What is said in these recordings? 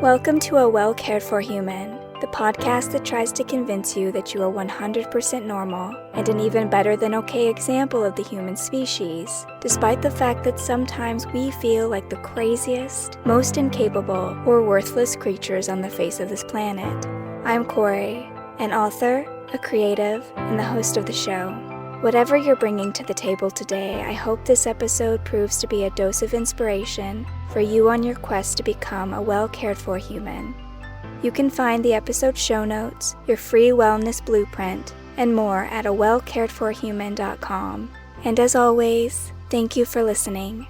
Welcome to A Well Cared For Human, the podcast that tries to convince you that you are 100% normal and an even better than okay example of the human species, despite the fact that sometimes we feel like the craziest, most incapable, or worthless creatures on the face of this planet. I'm Corey, an author, a creative, and the host of the show. Whatever you're bringing to the table today, I hope this episode proves to be a dose of inspiration for you on your quest to become a well-cared-for human. You can find the episode show notes, your free wellness blueprint, and more at awellcaredforhuman.com. And as always, thank you for listening.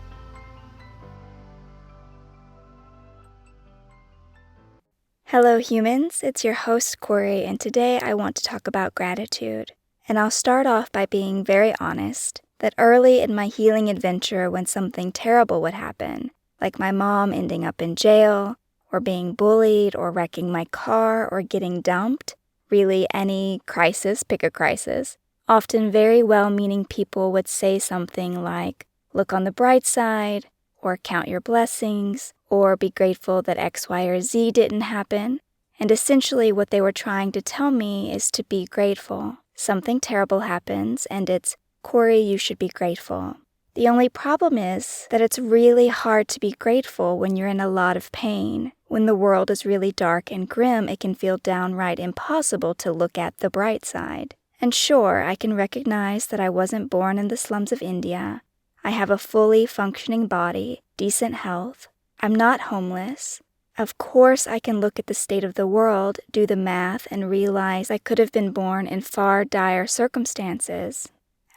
Hello humans, it's your host Corey, and today I want to talk about gratitude. And I'll start off by being very honest that early in my healing adventure when something terrible would happen, like my mom ending up in jail, or being bullied, or wrecking my car, or getting dumped, really any crisis, pick a crisis, often very well-meaning people would say something like, look on the bright side, or count your blessings, or be grateful that X, Y, or Z didn't happen. And essentially what they were trying to tell me is to be grateful. Something terrible happens, and it's, Corey, you should be grateful. The only problem is that it's really hard to be grateful when you're in a lot of pain. When the world is really dark and grim, it can feel downright impossible to look at the bright side. And sure, I can recognize that I wasn't born in the slums of India. I have a fully functioning body, decent health. I'm not homeless. Of course, I can look at the state of the world, do the math, and realize I could have been born in far dire circumstances.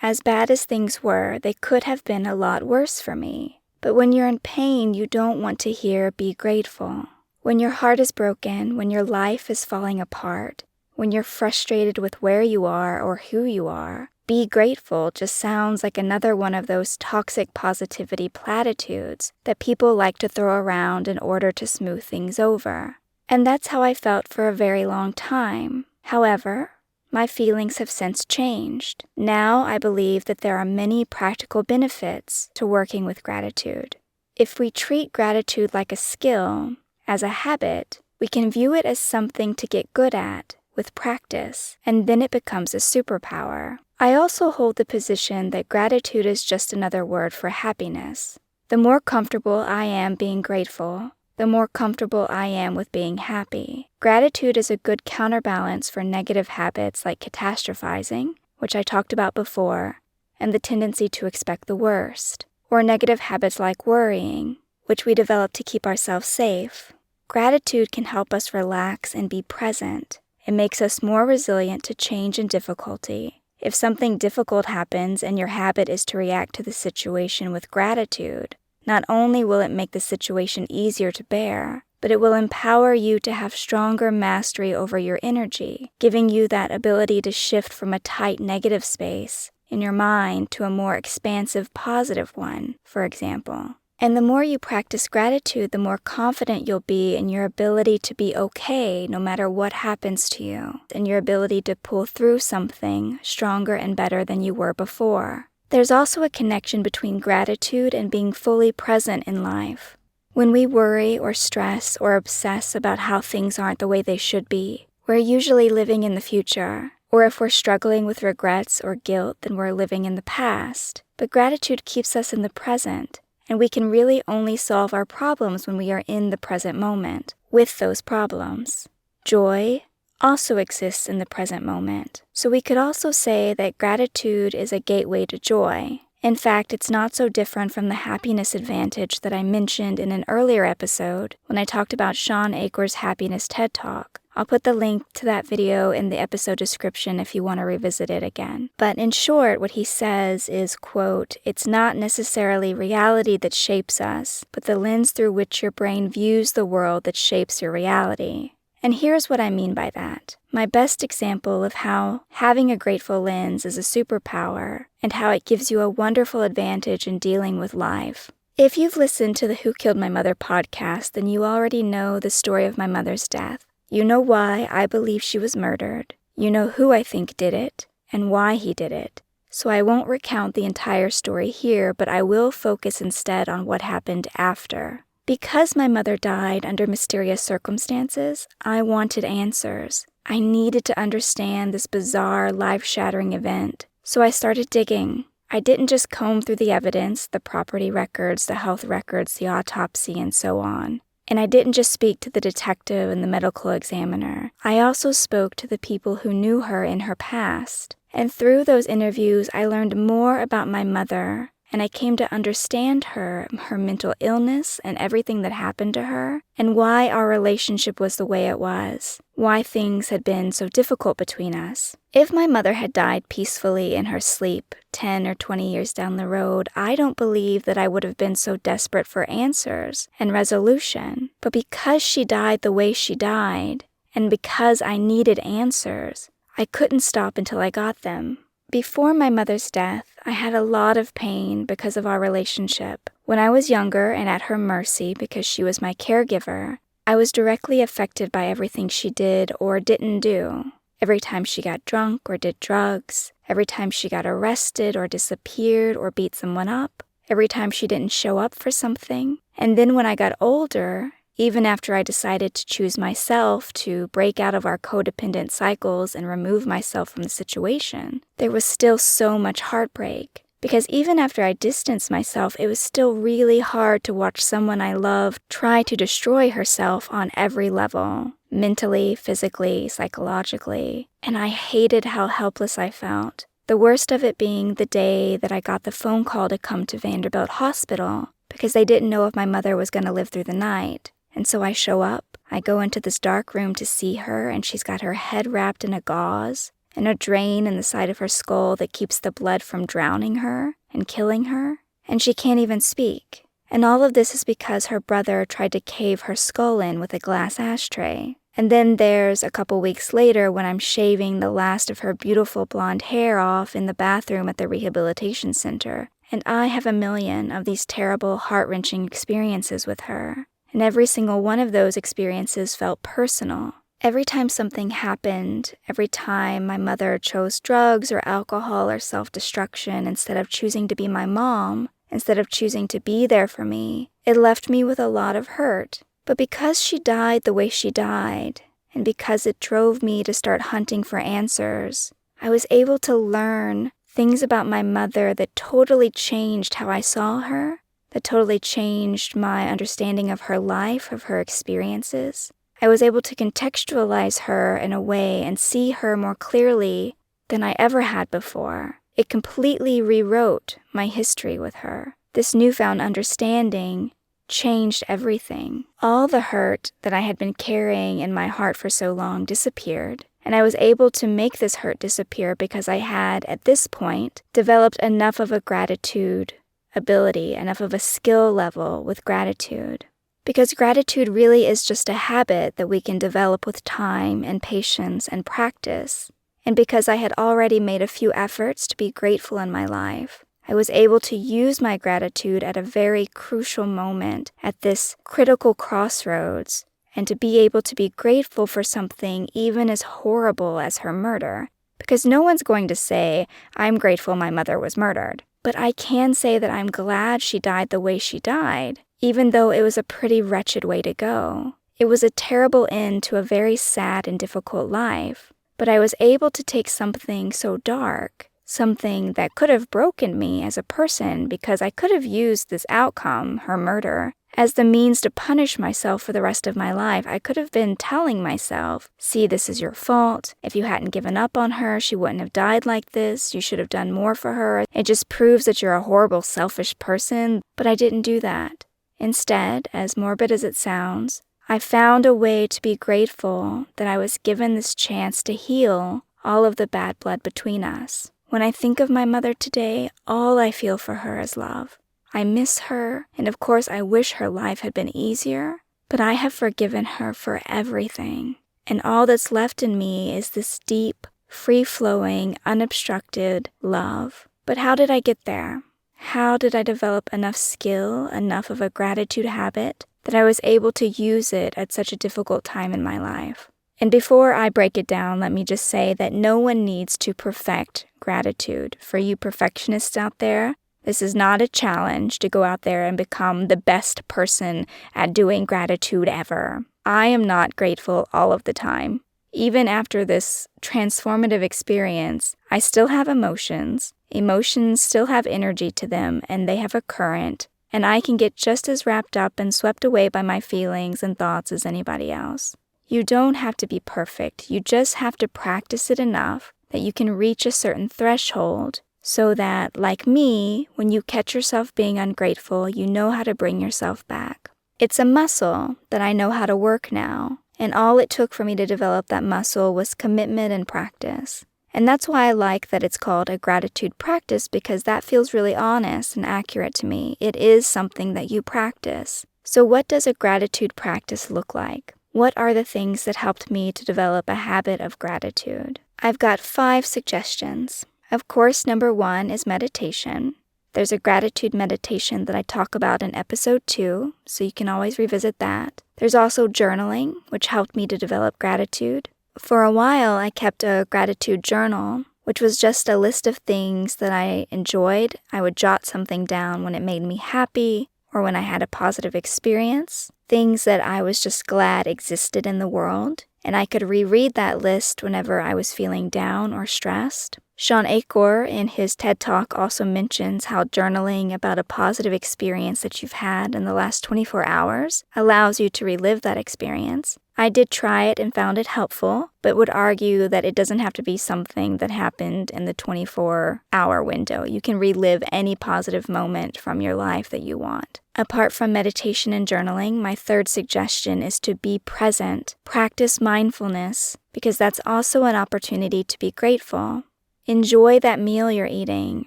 As bad as things were, they could have been a lot worse for me. But when you're in pain, you don't want to hear be grateful. When your heart is broken, when your life is falling apart, when you're frustrated with where you are or who you are, be grateful just sounds like another one of those toxic positivity platitudes that people like to throw around in order to smooth things over. And that's how I felt for a very long time. However, my feelings have since changed. Now I believe that there are many practical benefits to working with gratitude. If we treat gratitude like a skill, as a habit, we can view it as something to get good at with practice, and then it becomes a superpower. I also hold the position that gratitude is just another word for happiness. The more comfortable I am being grateful, the more comfortable I am with being happy. Gratitude is a good counterbalance for negative habits like catastrophizing, which I talked about before, and the tendency to expect the worst, or negative habits like worrying, which we develop to keep ourselves safe. Gratitude can help us relax and be present. It makes us more resilient to change and difficulty. If something difficult happens and your habit is to react to the situation with gratitude, not only will it make the situation easier to bear, but it will empower you to have stronger mastery over your energy, giving you that ability to shift from a tight negative space in your mind to a more expansive positive one, for example. And the more you practice gratitude, the more confident you'll be in your ability to be okay no matter what happens to you, and your ability to pull through something stronger and better than you were before. There's also a connection between gratitude and being fully present in life. When we worry or stress or obsess about how things aren't the way they should be, we're usually living in the future. Or if we're struggling with regrets or guilt, then we're living in the past. But gratitude keeps us in the present. And we can really only solve our problems when we are in the present moment, with those problems. Joy also exists in the present moment. So we could also say that gratitude is a gateway to joy. In fact, it's not so different from the happiness advantage that I mentioned in an earlier episode when I talked about Sean Aker's Happiness TED Talk. I'll put the link to that video in the episode description if you want to revisit it again. But in short, what he says is, quote, it's not necessarily reality that shapes us, but the lens through which your brain views the world that shapes your reality. And here's what I mean by that. My best example of how having a grateful lens is a superpower and how it gives you a wonderful advantage in dealing with life. If you've listened to the Who Killed My Mother podcast, then you already know the story of my mother's death. You know why I believe she was murdered. You know who I think did it and why he did it. So I won't recount the entire story here, but I will focus instead on what happened after. Because my mother died under mysterious circumstances, I wanted answers. I needed to understand this bizarre, life-shattering event. So I started digging. I didn't just comb through the evidence, the property records, the health records, the autopsy, and so on. And I didn't just speak to the detective and the medical examiner. I also spoke to the people who knew her in her past. And through those interviews, I learned more about my mother, and I came to understand her mental illness and everything that happened to her, and why our relationship was the way it was, why things had been so difficult between us. If my mother had died peacefully in her sleep 10 or 20 years down the road, I don't believe that I would have been so desperate for answers and resolution. But because she died the way she died, and because I needed answers, I couldn't stop until I got them. Before my mother's death, I had a lot of pain because of our relationship. When I was younger and at her mercy because she was my caregiver, I was directly affected by everything she did or didn't do. Every time she got drunk or did drugs, every time she got arrested or disappeared or beat someone up, every time she didn't show up for something. And then when I got older, even after I decided to choose myself to break out of our codependent cycles and remove myself from the situation, there was still so much heartbreak. Because even after I distanced myself, it was still really hard to watch someone I loved try to destroy herself on every level, mentally, physically, psychologically. And I hated how helpless I felt. The worst of it being the day that I got the phone call to come to Vanderbilt Hospital because they didn't know if my mother was going to live through the night. And so I show up, I go into this dark room to see her, and she's got her head wrapped in a gauze, and a drain in the side of her skull that keeps the blood from drowning her and killing her, and she can't even speak. And all of this is because her brother tried to cave her skull in with a glass ashtray. And then there's a couple weeks later when I'm shaving the last of her beautiful blonde hair off in the bathroom at the rehabilitation center, and I have a million of these terrible, heart-wrenching experiences with her. And every single one of those experiences felt personal. Every time something happened, every time my mother chose drugs or alcohol or self-destruction instead of choosing to be my mom, instead of choosing to be there for me, it left me with a lot of hurt. But because she died the way she died, and because it drove me to start hunting for answers, I was able to learn things about my mother that totally changed how I saw her, that totally changed my understanding of her life, of her experiences. I was able to contextualize her in a way and see her more clearly than I ever had before. It completely rewrote my history with her. This newfound understanding changed everything. All the hurt that I had been carrying in my heart for so long disappeared, and I was able to make this hurt disappear because I had, at this point, developed enough of a gratitude ability, enough of a skill level with gratitude. Because gratitude really is just a habit that we can develop with time and patience and practice. And because I had already made a few efforts to be grateful in my life, I was able to use my gratitude at a very crucial moment at this critical crossroads, and to be able to be grateful for something even as horrible as her murder. Because no one's going to say, I'm grateful my mother was murdered. But I can say that I'm glad she died the way she died, even though it was a pretty wretched way to go. It was a terrible end to a very sad and difficult life. But I was able to take something so dark, something that could have broken me as a person, because I could have used this outcome, her murder, as the means to punish myself for the rest of my life. I could have been telling myself, see, this is your fault. If you hadn't given up on her, she wouldn't have died like this. You should have done more for her. It just proves that you're a horrible, selfish person. But I didn't do that. Instead, as morbid as it sounds, I found a way to be grateful that I was given this chance to heal all of the bad blood between us. When I think of my mother today, all I feel for her is love. I miss her, and of course I wish her life had been easier, but I have forgiven her for everything. And all that's left in me is this deep, free-flowing, unobstructed love. But how did I get there? How did I develop enough skill, enough of a gratitude habit, that I was able to use it at such a difficult time in my life? And before I break it down, let me just say that no one needs to perfect gratitude. For you perfectionists out there, This is not a challenge to go out there and become the best person at doing gratitude ever. I am not grateful all of the time. Even after this transformative experience, I still have emotions. Emotions still have energy to them, and they have a current, and I can get just as wrapped up and swept away by my feelings and thoughts as anybody else. You don't have to be perfect. You just have to practice it enough that you can reach a certain threshold so that, like me, when you catch yourself being ungrateful, you know how to bring yourself back. It's a muscle that I know how to work now, and all it took for me to develop that muscle was commitment and practice. And that's why I like that it's called a gratitude practice, because that feels really honest and accurate to me. It is something that you practice. So what does a gratitude practice look like? What are the things that helped me to develop a habit of gratitude? I've got 5 suggestions. Of course, number 1 is meditation. There's a gratitude meditation that I talk about in episode 2, so you can always revisit that. There's also journaling, which helped me to develop gratitude. For a while, I kept a gratitude journal, which was just a list of things that I enjoyed. I would jot something down when it made me happy or when I had a positive experience, things that I was just glad existed in the world, and I could reread that list whenever I was feeling down or stressed. Sean Achor, in his TED Talk, also mentions how journaling about a positive experience that you've had in the last 24 hours allows you to relive that experience. I did try it and found it helpful, but would argue that it doesn't have to be something that happened in the 24-hour window. You can relive any positive moment from your life that you want. Apart from meditation and journaling, my 3rd suggestion is to be present. Practice mindfulness, because that's also an opportunity to be grateful. Enjoy that meal you're eating.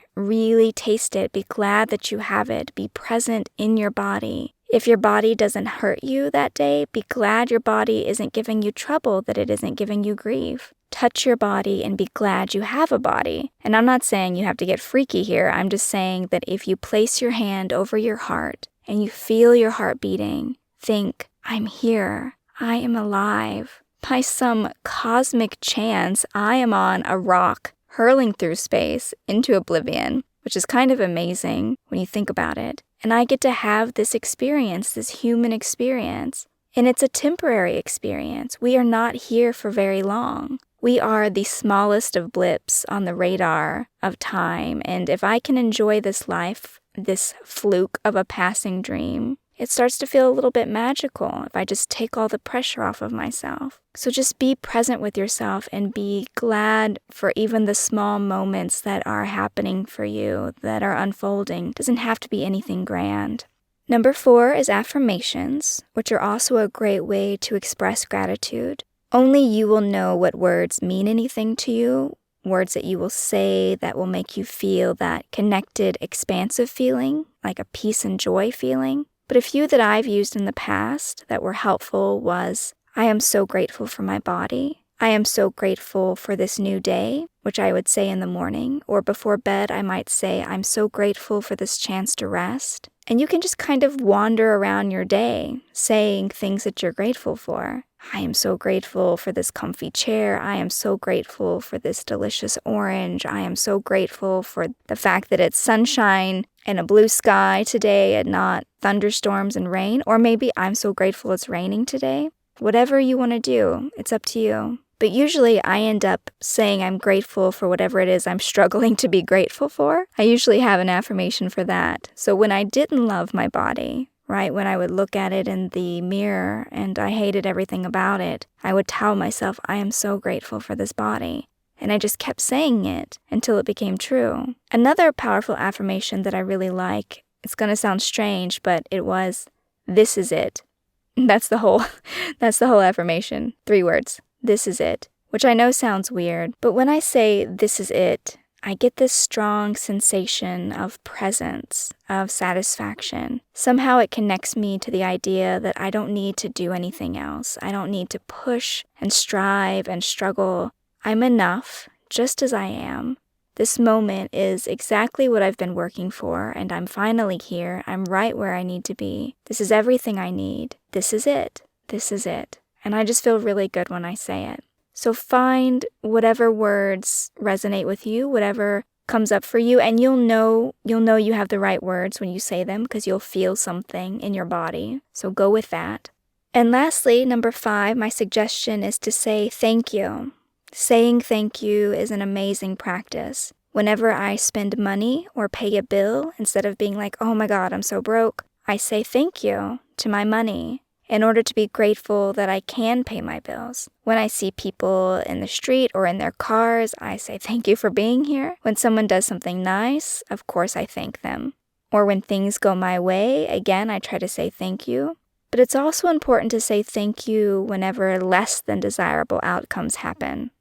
Really taste it. Be glad that you have it. Be present in your body. If your body doesn't hurt you that day, be glad your body isn't giving you trouble, that it isn't giving you grief. Touch your body and be glad you have a body. And I'm not saying you have to get freaky here. I'm just saying that if you place your hand over your heart and you feel your heart beating, think, I'm here. I am alive. By some cosmic chance, I am on a rock hurling through space into oblivion, which is kind of amazing when you think about it. And I get to have this experience, this human experience. And it's a temporary experience. We are not here for very long. We are the smallest of blips on the radar of time. And if I can enjoy this life, this fluke of a passing dream, it starts to feel a little bit magical if I just take all the pressure off of myself. So just be present with yourself and be glad for even the small moments that are happening for you, that are unfolding. It doesn't have to be anything grand. Number 4 is affirmations, which are also a great way to express gratitude. Only you will know what words mean anything to you, words that you will say that will make you feel that connected, expansive feeling, like a peace and joy feeling. But a few that I've used in the past that were helpful was, I am so grateful for my body. I am so grateful for this new day, which I would say in the morning, or before bed I might say, I'm so grateful for this chance to rest. And you can just kind of wander around your day saying things that you're grateful for. I am so grateful for this comfy chair. I am so grateful for this delicious orange. I am so grateful for the fact that it's sunshine and a blue sky today and not thunderstorms and rain. Or maybe I'm so grateful it's raining today. Whatever you want to do, it's up to you. But usually I end up saying I'm grateful for whatever it is I'm struggling to be grateful for. I usually have an affirmation for that. So when I didn't love my body, right, when I would look at it in the mirror and I hated everything about it, I would tell myself, I am so grateful for this body. And I just kept saying it until it became true. Another powerful affirmation that I really like, it's going to sound strange, but it was, this is it. That's the whole affirmation. 3 words. This is it. Which I know sounds weird, but when I say this is it, I get this strong sensation of presence, of satisfaction. Somehow it connects me to the idea that I don't need to do anything else. I don't need to push and strive and struggle. I'm enough, just as I am. This moment is exactly what I've been working for, and I'm finally here. I'm right where I need to be. This is everything I need. This is it. This is it. And I just feel really good when I say it. So find whatever words resonate with you, whatever comes up for you, and you'll know you have the right words when you say them because you'll feel something in your body. So go with that. And lastly, number 5, my suggestion is to say thank you. Saying thank you is an amazing practice. Whenever I spend money or pay a bill, instead of being like, oh my God, I'm so broke, I say thank you to my money in order to be grateful that I can pay my bills. When I see people in the street or in their cars, I say thank you for being here. When someone does something nice, of course I thank them. Or when things go my way, again, I try to say thank you. But it's also important to say thank you whenever less than desirable outcomes happen.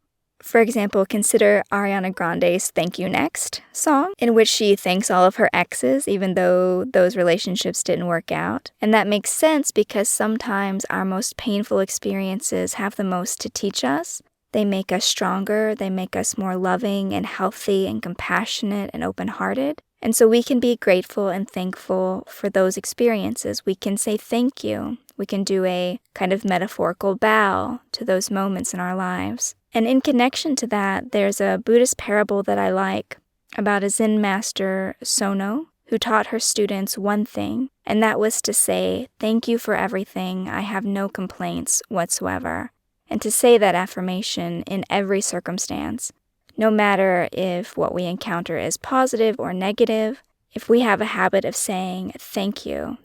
For example, consider Ariana Grande's Thank You Next song, in which she thanks all of her exes, even though those relationships didn't work out. And that makes sense because sometimes our most painful experiences have the most to teach us. They make us stronger, they make us more loving and healthy and compassionate and open-hearted. And so we can be grateful and thankful for those experiences. We can say thank you. We can do a kind of metaphorical bow to those moments in our lives. And in connection to that, there's a Buddhist parable that I like about a Zen master, Sono, who taught her students one thing, and that was to say, thank you for everything, I have no complaints whatsoever. And to say that affirmation in every circumstance, no matter if what we encounter is positive or negative, if we have a habit of saying, thank you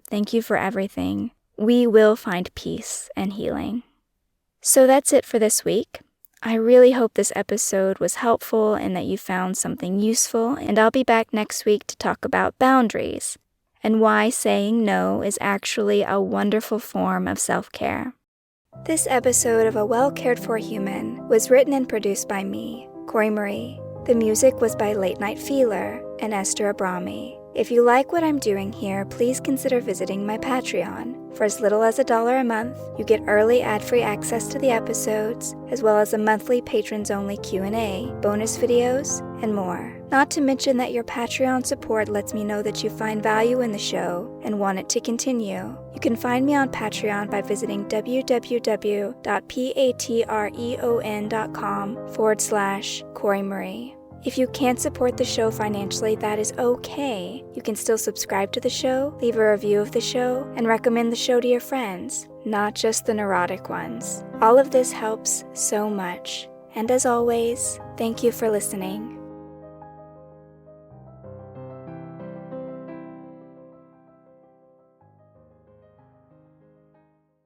for everything, we will find peace and healing. So that's it for this week. I really hope this episode was helpful and that you found something useful, and I'll be back next week to talk about boundaries and why saying no is actually a wonderful form of self-care. This episode of A Well Cared For Human was written and produced by me, Corey Marie. The music was by Late Night Feeler and Esther Abrami. If you like what I'm doing here, please consider visiting my Patreon. For as little as $1 a month, you get early ad-free access to the episodes, as well as a monthly patrons-only Q&A, bonus videos, and more. Not to mention that your Patreon support lets me know that you find value in the show and want it to continue. You can find me on Patreon by visiting www.patreon.com/Corey Marie. If you can't support the show financially, that is okay. You can still subscribe to the show, leave a review of the show, and recommend the show to your friends, not just the neurotic ones. All of this helps so much. And as always, thank you for listening.